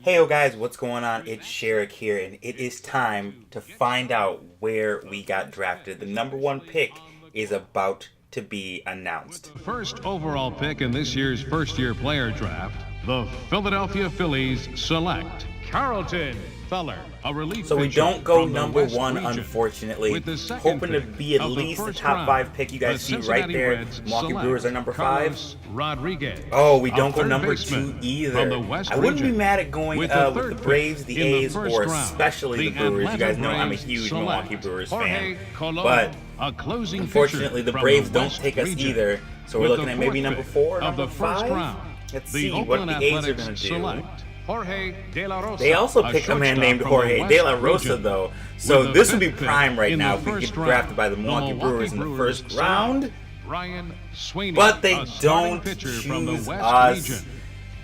Hey yo guys, what's going on? It's Sherrick here, and it is time to find out where we got drafted. The number one pick is about to be announced. First overall pick in this year's first-year player draft, the Philadelphia Phillies select Carlton Feller, a relief So we pitcher don't go from the number West one, region. unfortunately. With the second Hoping to pick be at of the least the first top round, 5 pick. You guys the see right Cincinnati there. Reds Milwaukee select Brewers are number 5. Carlos Rodriguez, Oh, we a don't go third number 2 baseman either. from the West I wouldn't be region. mad at going With with the the third Braves, the pick in the A's, first or round, especially the Brewers. You Atlanta guys know I'm a Braves huge select Milwaukee Brewers Jorge fan. Colon, But a closing unfortunately, pitcher the from Braves the don't West take us region. either. So we're With looking the at maybe fourth number pick 4, of number the first 5. round, Let's the see what Oakland the A's are Athletics going to do. select Jorge De La Rosa. They also a picked a man shortstop named from the Jorge West De La Rosa, region. though. So With the this would be fifth pick prime right in now the if we first get drafted by the round, Milwaukee Brewers in the first select round. Ryan Sweeney, But they a starting don't pitcher from the choose West us. region.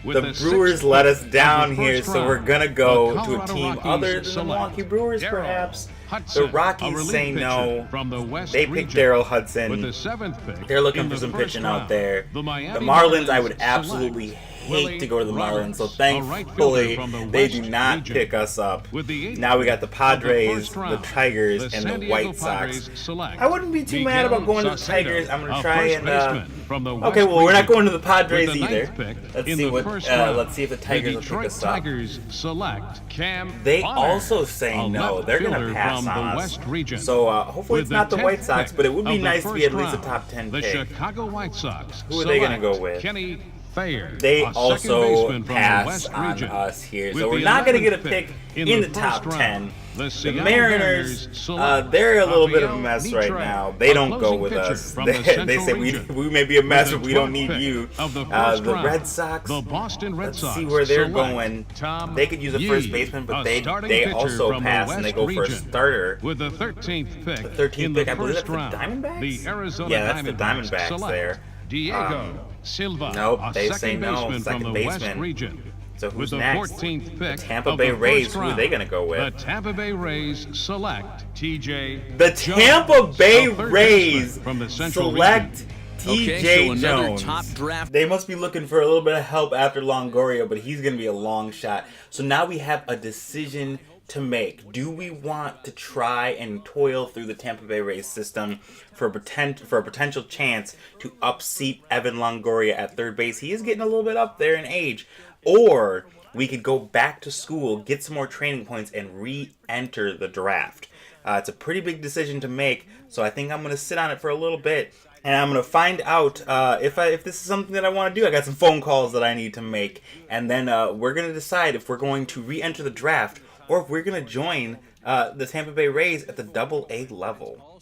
With The sixth Brewers let pick us of down the here, first so we're round, going to the go to a Colorado team Rockies other than the select Milwaukee Brewers, Darryl perhaps. Hudson, The a Rockies relief say pitcher no. from the West They picked region. Darryl With the Hudson. seventh pick They're looking in for the some first pitching out round, there. The The Miami Marlins, I would Marlins absolutely select hate Willie to go to the Marlins, so Roberts, a right thankfully fielder from the they West do not region. pick us up. With the eighth Now we got the pick of the Padres, first the round, Tigers, the and San the Diego White Sox. Padres select I wouldn't be too mad about going to the Miguel Tigers. I'm going Saucedo, to a try first and baseman from the okay, West well, we're not region. going to the Padres With the either. ninth pick Let's in see the what. first round, Let's see if the Tigers the will pick Detroit us up. Tigers select Cam They Bonner, also say a no. left They're going fielder to pass from on the us. West region. So hopefully With it's not the 10th White Sox, pick but it would be of the nice to be at first least a round, top 10 the pick. Chicago White Sox Who are they gonna select go with? Kenny Thayer, They a second also baseman from the pass West on region. us here, With so we're the not going to get a 11th pick in in the the top first 10. round, The Seattle Mariners, Mariners select they're a little bit of a Rafael mess right Mitra, now. They a don't go closing with pitcher us. from the They Central say region. we may be a mess, With but the we don't 12th need pick you. of the first The round, Red Sox, the Boston Red let's Sox see where they're select going. Tom They could use a first Yee, baseman, but a they starting they pitcher also from the pass and they West go for a region. starter. With the 13th pick The 13th in pick, the I believe first that's round, the Diamondbacks? the Arizona Yeah, that's the Diamondbacks Diamondbacks select there. Diego Silva, Nope, a they say second no, baseman second from the West baseman. region. So who's With the next? 14th pick The Tampa of Bay the Rays, first who are they round, gonna go with? The Tampa Bay Rays select Tj The Tampa Bay Jones, a third Rays baseman from the Central select region. Tj so another Jones. top draft. They must be looking for a little bit of help after Longoria, but he's going to be a long shot. So now we have a decision to make. Do we want to try and toil through the Tampa Bay Rays system for a potential chance to upseat Evan Longoria at third base? He is getting a little bit up there in age. Or we could go back to school, get some more training points, and re-enter the draft. It's a pretty big decision to make, so I think I'm going to sit on it for a little bit, and I'm going to find out if this is something that I want to do. I got some phone calls that I need to make, and then we're going to decide if we're going to re-enter the draft or if we're going to join the Tampa Bay Rays at the Double-A level.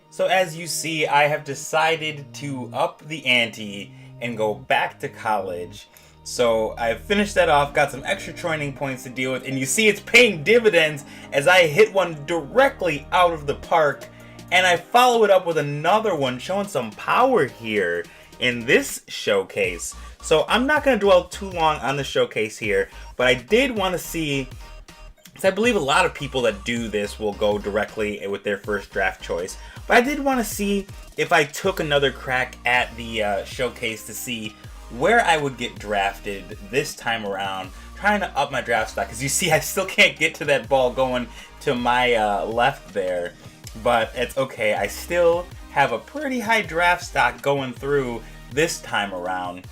So as you see, I have decided to up the ante and go back to college. So I've finished that off, got some extra training points to deal with, and you see it's paying dividends as I hit one directly out of the park, and I follow it up with another one showing some power here in this showcase. So I'm not going to dwell too long on the showcase here, but I did want to see, because I believe a lot of people that do this will go directly with their first draft choice. But I did want to see if I took another crack at the showcase to see where I would get drafted this time around, trying to up my draft stock. Because you see, I still can't get to that ball going to my left there. But it's okay. I still have a pretty high draft stock going through this time around.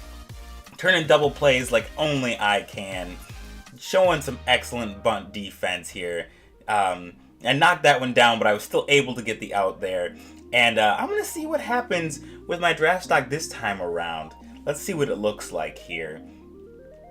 Turning double plays like only I can. Showing some excellent bunt defense here. And knocked that one down, but I was still able to get the out there. And I'm going to see what happens with my draft stock this time around. Let's see what it looks like here.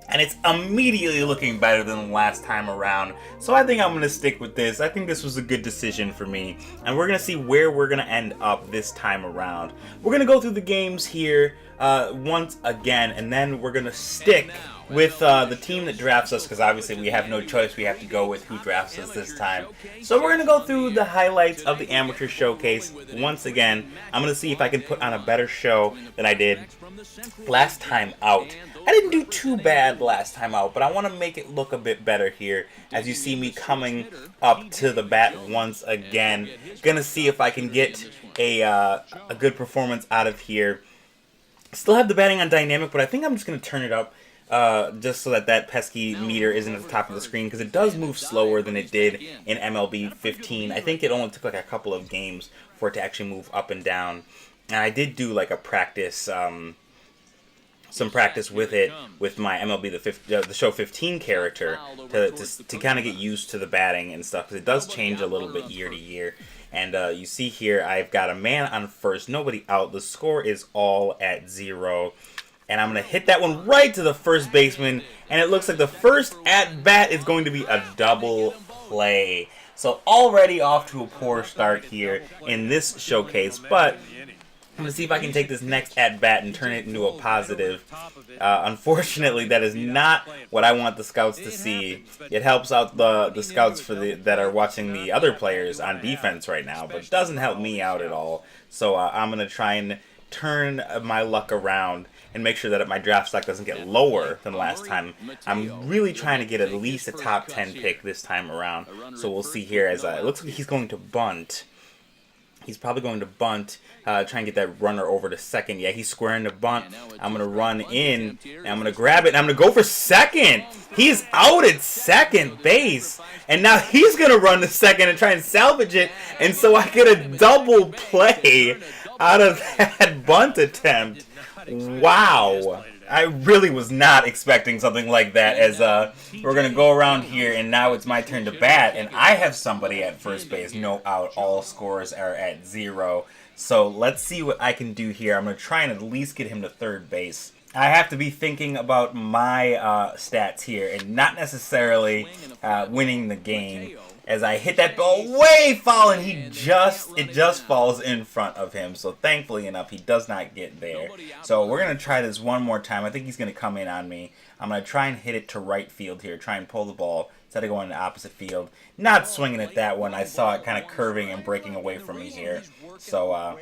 And it's immediately looking better than the last time around. So I think I'm going to stick with this. I think this was a good decision for me. And we're going to see where we're going to end up this time around. We're going to go through the games here once again. And then we're going to stick with the team that drafts us, because obviously we have no choice. We have to go with who drafts us this time. So we're going to go through the highlights of the amateur showcase once again. I'm going to see if I can put on a better show than I did last time out. I didn't do too bad last time out, but I want to make it look a bit better here as you see me coming up to the bat once again. Gonna see if I can get a good performance out of here. Still have the batting on dynamic, but I think I'm just gonna turn it up just so that pesky meter isn't at the top of the screen, because it does move slower than it did in MLB 15. I think it only took like a couple of games for it to actually move up and down. And I did do like a practice, some practice with it with my MLB the Show 15 character to kind of get used to the batting and stuff, because it does change a little bit year to year. And you see here, I've got a man on first, nobody out. The score is all at 0. And I'm going to hit that one right to the first baseman. And it looks like the first at-bat is going to be a double play. So already off to a poor start here in this showcase. But I'm going to see if I can take this next at-bat and turn it into a positive. Unfortunately, that is not what I want the scouts to see. It helps out the scouts that are watching the other players on defense right now, but it doesn't help me out at all. So I'm going to try and turn my luck around and make sure that my draft stock doesn't get lower than last time. I'm really trying to get at least a top 10 pick this time around. So we'll see here as it looks like he's going to bunt. He's probably going to bunt, try and get that runner over to second. Yeah, he's squaring to bunt. I'm going to run in, and I'm going to grab it, and I'm going to go for second. He's out at second base, and now he's going to run to second and try and salvage it, and so I get a double play out of that bunt attempt. Wow. I really was not expecting something like that, as we're going to go around here, and now it's my turn to bat, and I have somebody at first base. No out. All scores are at 0. So let's see what I can do here. I'm going to try and at least get him to third base. I have to be thinking about my stats here and not necessarily winning the game. As I hit that ball way foul, and it just falls in front of him. So thankfully enough, he does not get there. So we're going to try this one more time. I think he's going to come in on me. I'm going to try and hit it to right field here. Try and pull the ball instead of going to the opposite field. Not swinging at that one. I saw it kind of curving and breaking away from me here. So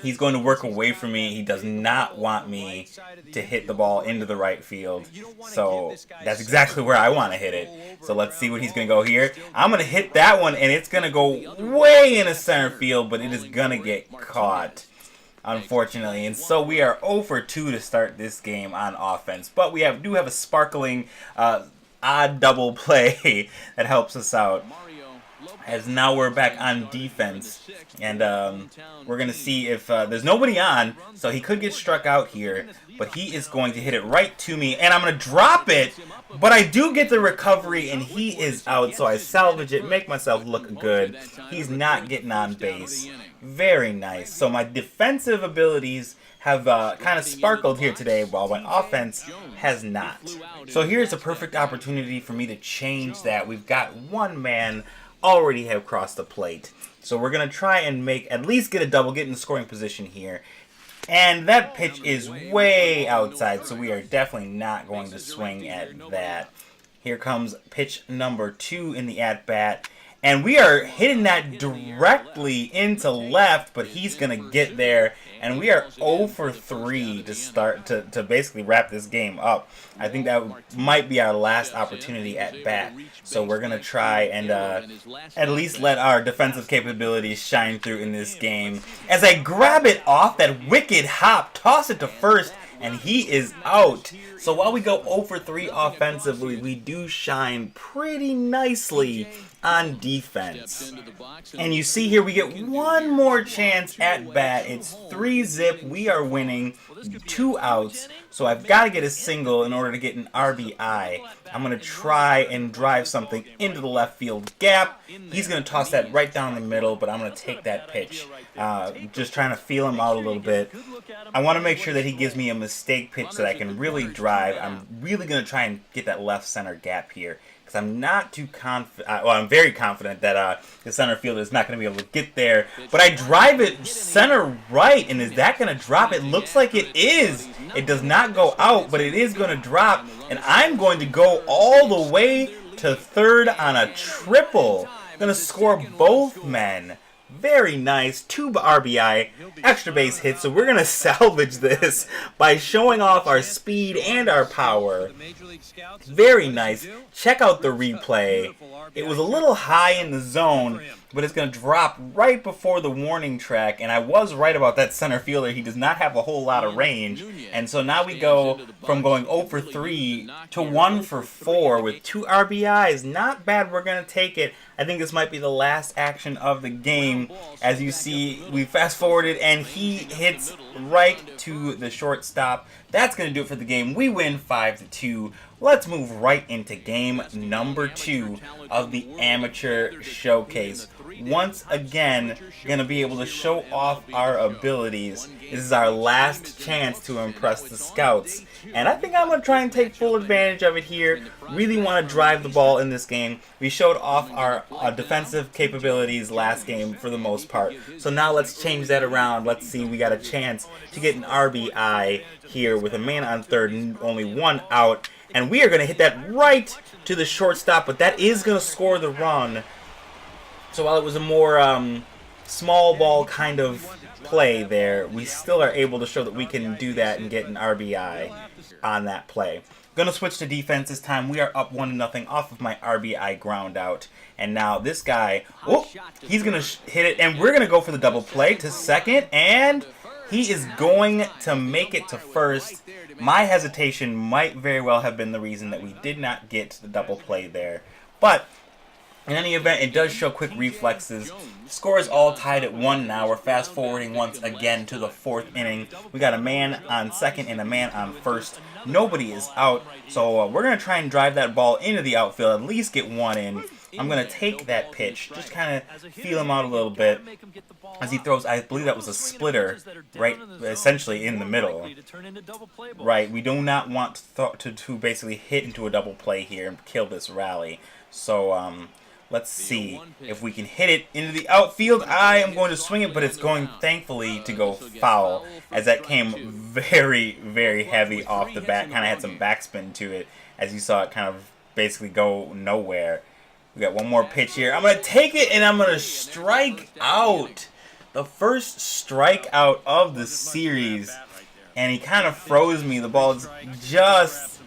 he's going to work away from me. He does not want me to hit the ball into the right field. So that's exactly where I want to hit it. So let's see what he's going to go here. I'm going to hit that one, and it's going to go way into center field, but it is going to get caught, unfortunately. And so we are 0 for 2 to start this game on offense. But we do have a sparkling odd double play that helps us out. As now we're back on defense, and we're going to see if there's nobody on, so he could get struck out here, but he is going to hit it right to me, and I'm going to drop it, but I do get the recovery, and he is out, so I salvage it, make myself look good. He's not getting on base. Very nice. So my defensive abilities have kind of sparkled here today, while my offense has not. So here's a perfect opportunity for me to change that. We've got one man already have crossed the plate. So we're going to try and at least get a double, get in the scoring position here. And that pitch is way outside, so we are definitely not going to swing at that. Here comes pitch number 2 in the at-bat. And we are hitting that directly into left, but he's going to get there. And we are 0 for 3 to start to basically wrap this game up. I think that might be our last opportunity at bat. So we're going to try and at least let our defensive capabilities shine through in this game. As I grab it off that wicked hop, toss it to first, and he is out. So while we go 0 for 3 offensively, we do shine pretty nicely on defense. And you see here we get one more chance at bat. It's 3-zip. We are winning, 2 outs. So I've got to get a single in order to get an RBI. I'm going to try and drive something into the left field gap. He's going to toss that right down the middle, but I'm going to take that pitch. Just trying to feel him out a little bit. I want to make sure that he gives me a mistake pitch that I can really drive. I'm really going to try and get that left center gap here, because I'm not too confident. Well, I'm very confident that the center fielder is not going to be able to get there. But I drive it center right, and is that going to drop? It looks like it is. It does not go out, but it is going to drop. And I'm going to go all the way to third on a triple. I'm going to score both men. Very nice. 2 RBI, extra base hit. So we're going to salvage this by showing off our speed and our power. Very nice. Check out the replay. It was a little high in the zone, but it's going to drop right before the warning track. And I was right about that center fielder. He does not have a whole lot of range. And so now we go from going 0 for 3 to 1 for 4 with 2 RBIs. Not bad. We're going to take it. I think this might be the last action of the game. As you see, we fast forwarded and he hits right to the shortstop. That's going to do it for the game. We win 5-2. Let's move right into game number 2 of the amateur showcase. Once again, going to be able to show off our abilities. This is our last chance to impress the scouts. And I think I'm going to try and take full advantage of it here. Really want to drive the ball in this game. We showed off our defensive capabilities last game for the most part. So now let's change that around. Let's see, we got a chance to get an RBI here with a man on third and only 1 out. And we are going to hit that right to the shortstop, but that is going to score the run. So while it was a more small ball kind of play there, we still are able to show that we can do that and get an RBI on that play. Going to switch to defense this time. We are up 1-0 off of my RBI ground out. And now this guy, oh, he's going to hit it, and we're going to go for the double play to second, and he is going to make it to first. My hesitation might very well have been the reason that we did not get the double play there. But in any event, it does show quick reflexes. Score is all tied at 1 now. We're fast forwarding once again to the 4th inning. We got a man on second and a man on first. Nobody is out. So we're going to try and drive that ball into the outfield, at least get 1 in. I'm going to take that pitch, just kind of feel him out a little bit as he throws. I believe that was a splitter, right, essentially in the middle. Right, we do not want to basically hit into a double play here and kill this rally. So let's see if we can hit it into the outfield. I am going to swing it, but it's going, thankfully, to go foul, as that came very, very heavy off the bat. Kind of had some backspin to it, as you saw it kind of basically go nowhere. We got one more pitch here. I'm going to take it, and I'm going to strike out. The first strikeout of the series. And he kind of froze me. The ball is just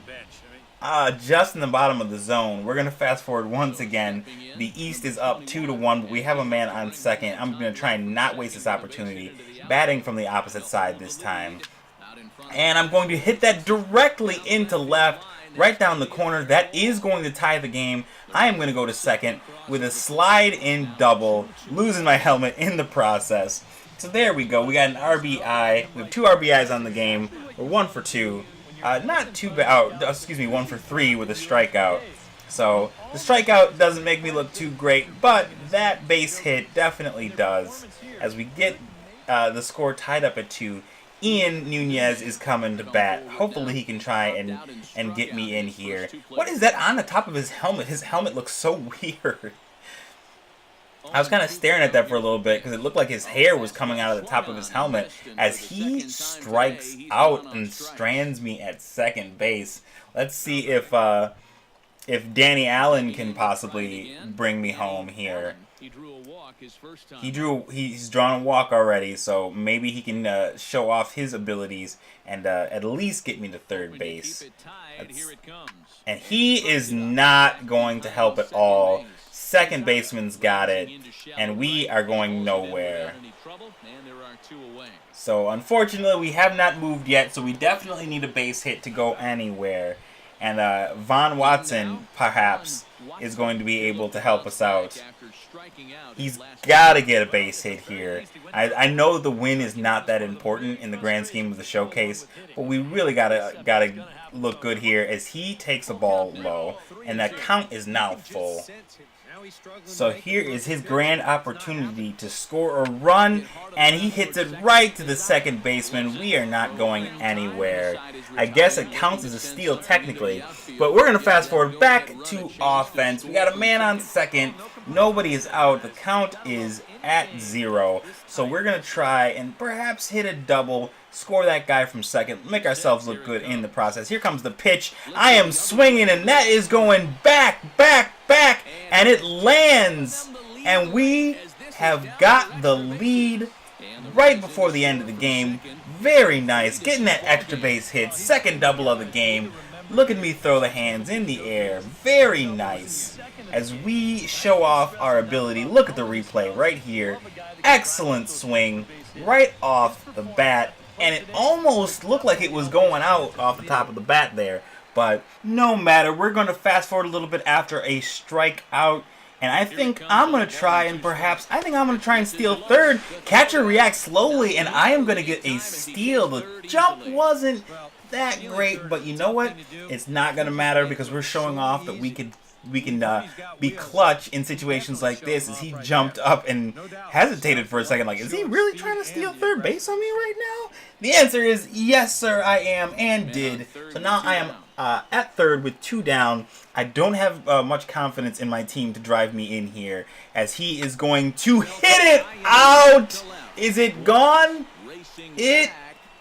in the bottom of the zone. We're going to fast forward once again. The East is up 2-1, but we have a man on second. I'm going to try and not waste this opportunity. Batting from the opposite side this time. And I'm going to hit that directly into left. Right down the corner. That is going to tie the game. I am going to go to second with a slide-in double, losing my helmet in the process. So there we go. We got an RBI. We have 2 RBIs on the game. We're 1 for 2. Not too bad. Excuse me, 1 for 3 with a strikeout. So the strikeout doesn't make me look too great, but that base hit definitely does. As we get the score tied up at 2. Ian Nunez is coming to bat. Hopefully he can try and get me in here. What is that on the top of his helmet? His helmet looks so weird. I was kind of staring at that for a little bit because it looked like his hair was coming out of the top of his helmet as he strikes out and strands me at second base. Let's see if Danny Allen can possibly bring me home here. He's drawn a walk already, so maybe he can show off his abilities and at least get me to third base. And he is not going to help at all. Second baseman's got it, and we are going nowhere. So unfortunately, we have not moved yet, so we definitely need a base hit to go anywhere. And Von Watson, perhaps, is going to be able to help us out. He's got to get a base hit here. I know the win is not that important in the grand scheme of the showcase, but we really gotta look good here as he takes the ball low, and that count is now full. So here is his grand opportunity to score a run, and he hits it right to the second baseman. We are not going anywhere. I guess it counts as a steal technically, but we're going to fast forward back to offense. We got a man on second. Nobody is out. The count is at 0. So we're going to try and perhaps hit a double, score that guy from second, make ourselves look good in the process. Here comes the pitch. I am swinging, and that is going back, and it lands. And we have got the lead right before the end of the game. Very nice, getting that extra base hit, second double of the game. Look at me throw the hands in the air. Very nice. As we show off our ability, look at the replay right here. Excellent swing right off the bat. And it almost looked like it was going out off the top of the bat there. But no matter, we're going to fast forward a little bit after a strikeout. And I think I'm going to try and steal third. Catcher reacts slowly, and I am going to get a steal. The jump wasn't that great, but you know what? It's not going to matter because we're showing off that we can be clutch in situations like this. As he jumped up and hesitated for a second, like, is he really trying to steal third base on me right now? The answer is yes, sir, I am, and did. So now I am at third with 2 down. I don't have much confidence in my team to drive me in here, as he is going to hit it out. Is it gone? It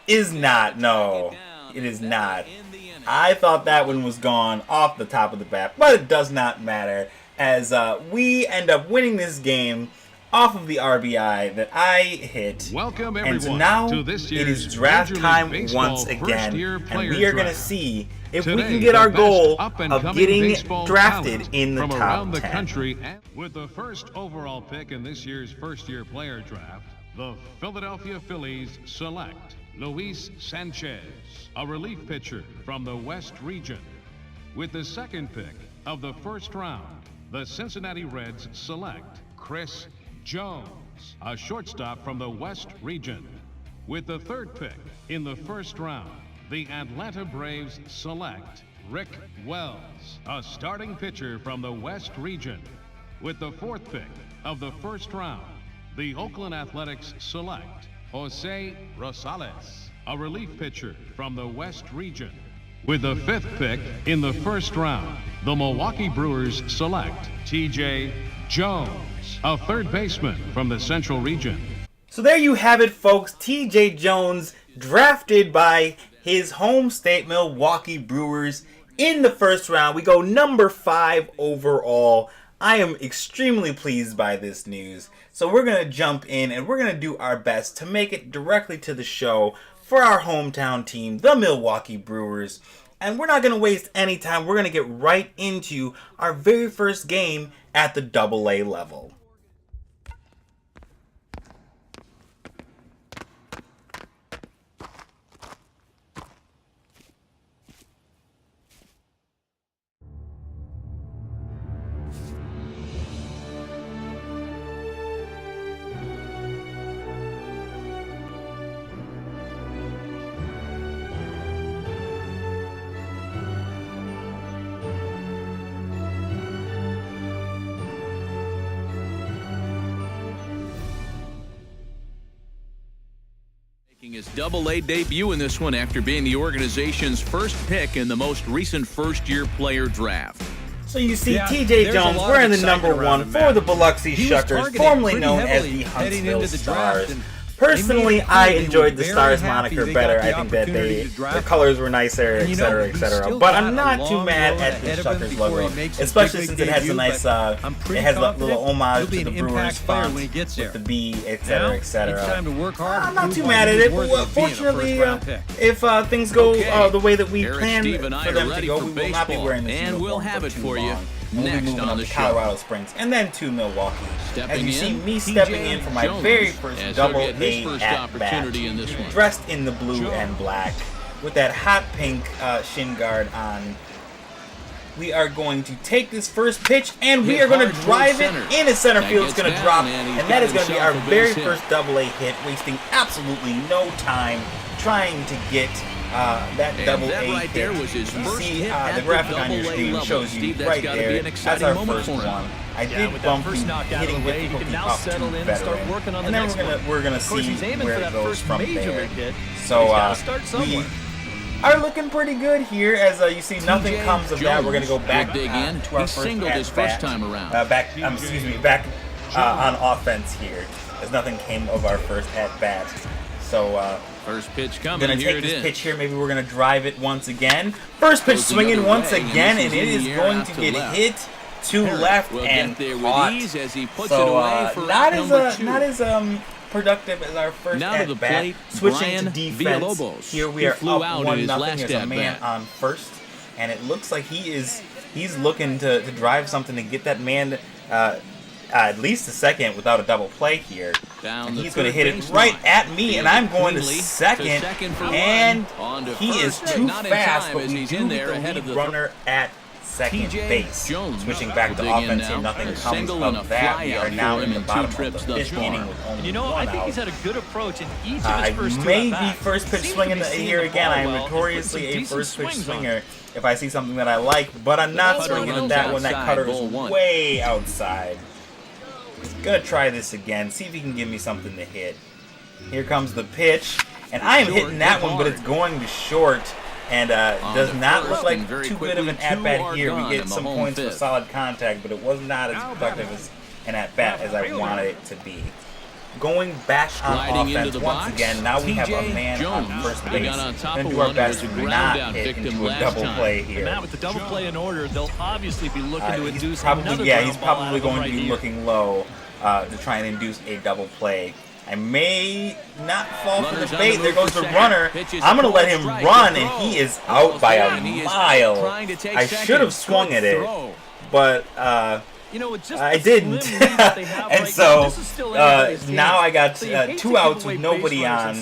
is not. No, it is not. I thought that one was gone off the top of the bat, but it does not matter, as we end up winning this game off of the RBI that I hit. Welcome and everyone so now to this it year's is draft Major League time Baseball once again, and player we are going to draft. see if we Today, can get the our best goal up-and-coming of getting baseball drafted talent in the from top around the 10. country. And with the first overall pick in this year's first-year player draft, the Philadelphia Phillies select Luis Sanchez, a relief pitcher from the West region. With the second pick of the first round, the Cincinnati Reds select Chris Jones, a shortstop from the West region. With the third pick in the first round, the Atlanta Braves select Rick Wells, a starting pitcher from the West region. With the fourth pick of the first round, the Oakland Athletics select Jose Rosales, a relief pitcher from the West region. With the fifth pick in the first round, the Milwaukee Brewers select Tj Jones, a third baseman from the Central region. So there you have it, folks. Tj Jones drafted by his home state Milwaukee Brewers in the first round. We go number 5 overall. I am extremely pleased by this news. So we're going to jump in and we're going to do our best to make it directly to the show for our hometown team, the Milwaukee Brewers. And we're not going to waste any time. We're going to get right into our very first game at the AA level. His Double-A debut in this one after being the organization's first pick in the most recent first-year player draft. So you see, Tj Jones wearing the number 1 for the Biloxi Shuckers, formerly known as the Huntsville Stars. Personally, I enjoyed the Stars moniker better. I think that their colors were nicer, etc., etc. But I'm not too mad at the Shuckers logo, especially since it has a nice, it has a little homage to the Brewers font with the B, etc., etc. I'm not too mad at it. But fortunately, if things go the way that we plan for them to go, we will not be wearing this uniform. And we'll have it for you. We'll be moving on to Colorado Springs and then to Milwaukee. As you see me stepping in for my very first Double-A at bat, dressed in the blue and black with that hot pink shin guard on. We are going to take this first pitch and we are going to drive it into center field. It's going to drop, and that is going to be our very first Double-A hit, wasting absolutely no time trying to get that Double-A hit. You see the graphic on your screen shows you right there. That's our first one. I did bump hitting difficulty off to veteran, and then we're gonna see where it goes from there. So we are looking pretty good here. As you see, nothing comes of that. We're gonna go back to our first at bat. Back on offense here, as nothing came of our first at bat. So first pitch coming. Gonna take this pitch here. Maybe we're gonna drive it once again. First pitch swinging once again, and it is going to get hit 2 left will and get there with caught. ease as he puts So it away for not number 2. productive as our first Now to the at bat. plate, Switching Brian to defense. Villalobos. Here we He are flew up out in his 1-0. last There's a man at-bat. on first, and it looks like he's looking to drive something to get that man at least a second without a double play here. And he's going to hit it right at me, and I'm going to second, and he is too fast, but we do get the lead runner at second base. Switching back to offense, and nothing comes of that. We are now in the bottom of the 5th inning with only 1 I think out. he's had a good approach in each of his first 2 may be at-bats. first pitch swinging here again. I am notoriously a first pitch swinger if I see something that I like, but I'm not swinging at that when that cutter is way outside. Gonna try this again, see if he can give me something to hit. Here comes the pitch, and I am hitting that one, but it's going to short, and does not look like too good of an at-bat here. We get some points for solid contact, but it was not as productive as an at-bat as I wanted it to be. Going back on offense once again, now we have a man on first base. Going to do our best to not hit into a double play here. Now with the double play in order, they'll obviously be looking to induce probably, another yeah, ground he's ball probably out of going right to be here. looking low to try and induce a double play. I may not fall for the bait. There goes the runner. I'm going to let him run, and he is out by a mile. I should have swung at it, but I didn't. And so now I got 2 outs with nobody on.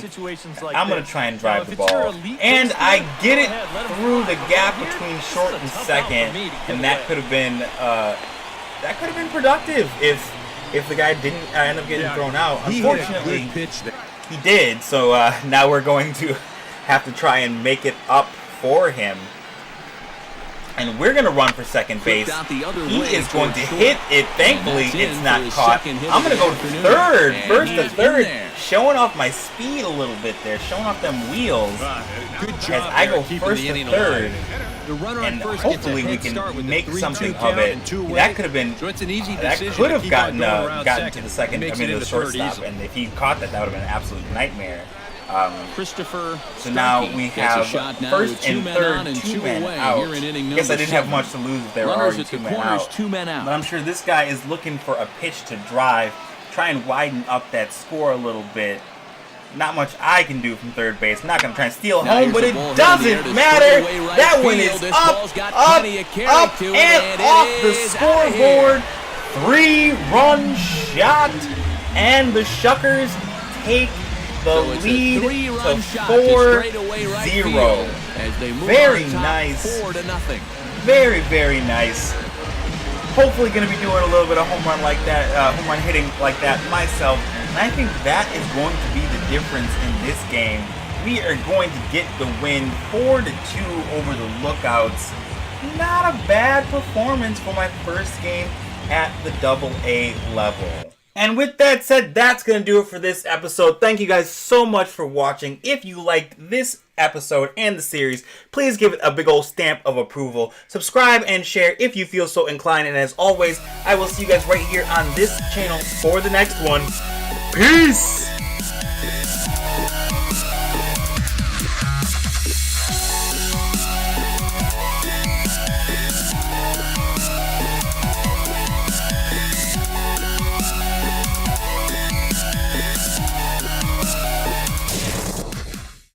I'm going to try and drive the ball. And I get it through the gap between short and second, and that could have been productive if the guy didn't end up getting thrown out. Unfortunately, he did. So now we're going to have to try and make it up for him. And we're going to run for second base. He is going to hit it. Thankfully, it's not caught. I'm going to go to third. First to third. Showing off my speed a little bit there. Showing off them wheels. As I go first to third. And hopefully we can make something of it. That could have been, that could have gotten to the second, to the shortstop. And if he caught that, that would have been an absolute nightmare. So now we have first and third, 2 men out. I guess I didn't have much to lose if they were already 2 men out. But I'm sure this guy is looking for a pitch to drive, try and widen up that score a little bit. Not much I can do from third base. I'm not going to try and steal home, but it doesn't matter. That one is up, and off the scoreboard. 3-run shot, and the Shuckers take the lead to 4-0. Very nice. Very, very nice. Hopefully going to be doing a little bit of home run like that, home run hitting like that myself. And I think that is going to be the difference in this game. We are going to get the win 4-2 over the Lookouts. Not a bad performance for my first game at the AA level. And with that said, that's going to do it for this episode. Thank you guys so much for watching. If you liked this episode and the series, please give it a big old stamp of approval. Subscribe and share if you feel so inclined. And as always, I will see you guys right here on this channel for the next one. Peace!